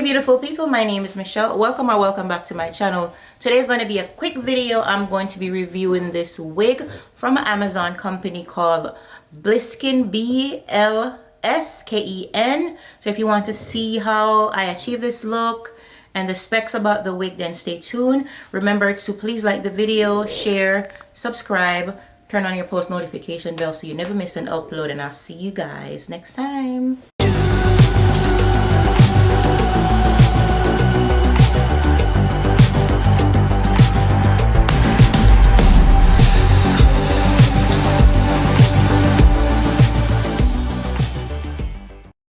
beautiful people, my name is Michelle. Welcome or welcome back to my channel. Today is going to be a quick video. I'm going to be reviewing this wig from an Amazon company called Blsken, B-L-S-K-E-N. So if you want to see how I achieve this look and the specs about the wig, then stay tuned. Remember to please like the video, share, subscribe, turn on your post notification bell so you never miss an upload, and I'll see you guys next time.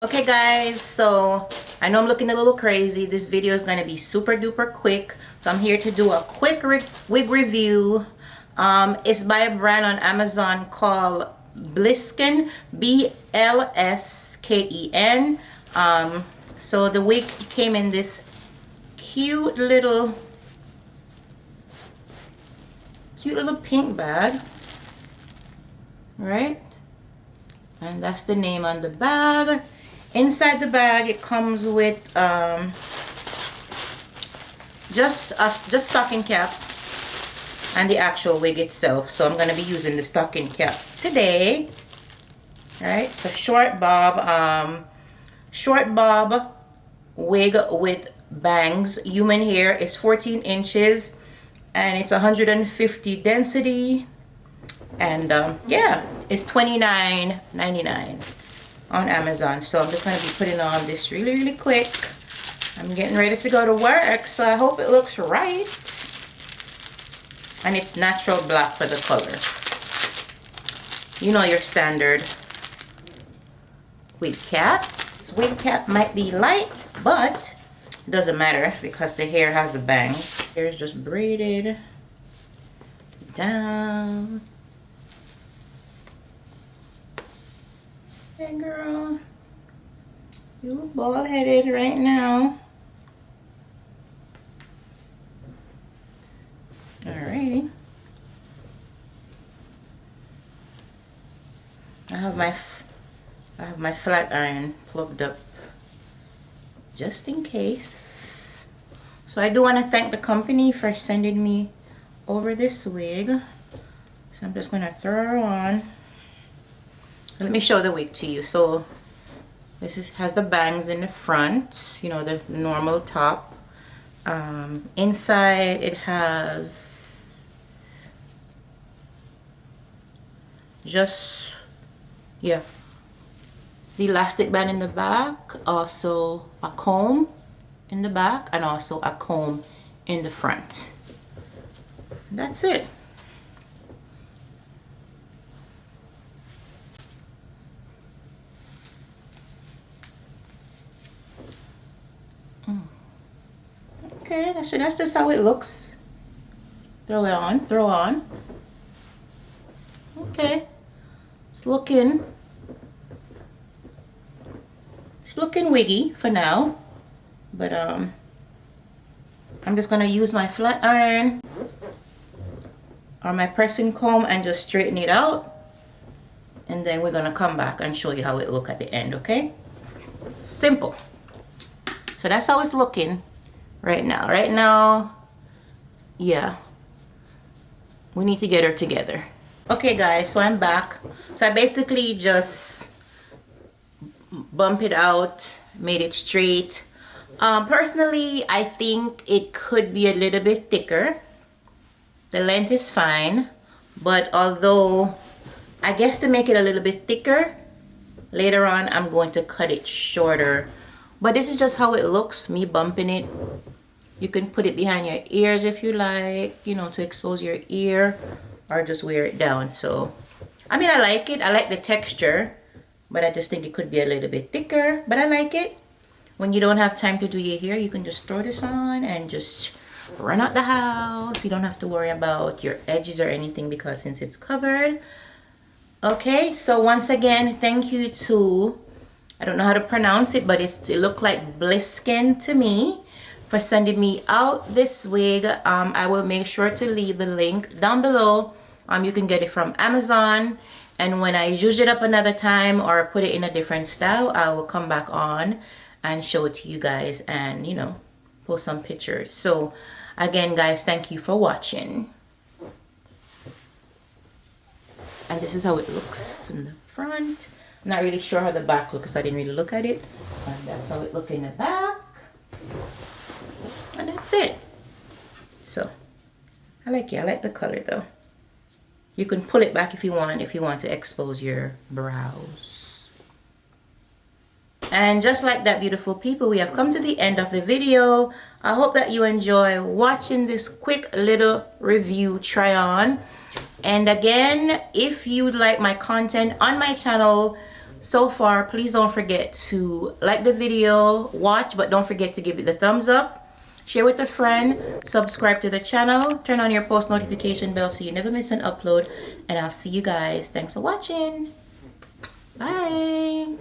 Okay guys, so I know I'm looking a little crazy. This video is going to be super duper quick, so I'm here to do a quick wig review. It's by a brand on Amazon called Blsken, B-L-S-K-E-N. So the wig came in this cute little pink bag, right? And that's the name on the bag. Inside the bag, it comes with just stocking cap and the actual wig itself. So I'm going to be using the stocking cap today. All right, so short bob wig with bangs. Human hair is 14 inches and it's 150 density. And yeah, it's $29.99 on Amazon. So I'm just going to be putting on this really quick. I'm getting ready to go to work, so I hope it looks right. And it's natural black for the color. You know, your standard wig cap. This wig cap might be light, but it doesn't matter because the hair has the bangs. Hair is just braided down. Hey girl, you look bald-headed right now. Alrighty. I have my flat iron plugged up just in case. So I do want to thank the company for sending me over this wig. So I'm just gonna throw her on. Let me show the wig to you. So this has the bangs in the front, you know, the normal top. Inside it has just, yeah, the elastic band in the back, also a comb in the back, and also a comb in the front. That's it. Okay, that's just how it looks. Throw it on, throw on. Okay, it's looking wiggy for now, but I'm just gonna use my flat iron or my pressing comb and just straighten it out, and then we're gonna come back and show you how it look at the end. Okay, simple. So that's how it's looking right now. Yeah, we need to get her together. Okay guys, so I'm back. So I basically just bump it out, made it straight. Personally, I think it could be a little bit thicker. The length is fine, but although I guess to make it a little bit thicker, later on I'm going to cut it shorter. But this is just how it looks, me bumping it. You can put it behind your ears if you like, you know, to expose your ear, or just wear it down. So, I mean, I like it. I like the texture, but I just think it could be a little bit thicker, but I like it. When you don't have time to do your hair, you can just throw this on and just run out the house. You don't have to worry about your edges or anything because since it's covered. Okay, so once again, thank you to, I don't know how to pronounce it, but it looked like Blsken to me, for sending me out this wig. I will make sure to leave the link down below. You can get it from Amazon, and when I use it up another time or put it in a different style, I will come back on and show it to you guys and, you know, post some pictures. So again, guys, thank you for watching. And this is how it looks in the front. I'm not really sure how the back looks, so I didn't really look at it. And that's how it looks in the back. And that's it. So I like it. I like the color though. You can pull it back if you want to expose your brows. And just like that, beautiful people, we have come to the end of the video. I hope that you enjoy watching this quick little review try on. And again, if you like my content on my channel so far, please don't forget to like the video, watch, but don't forget to give it the thumbs up. Share with a friend, subscribe to the channel, turn on your post notification bell so you never miss an upload, and I'll see you guys. Thanks for watching. Bye.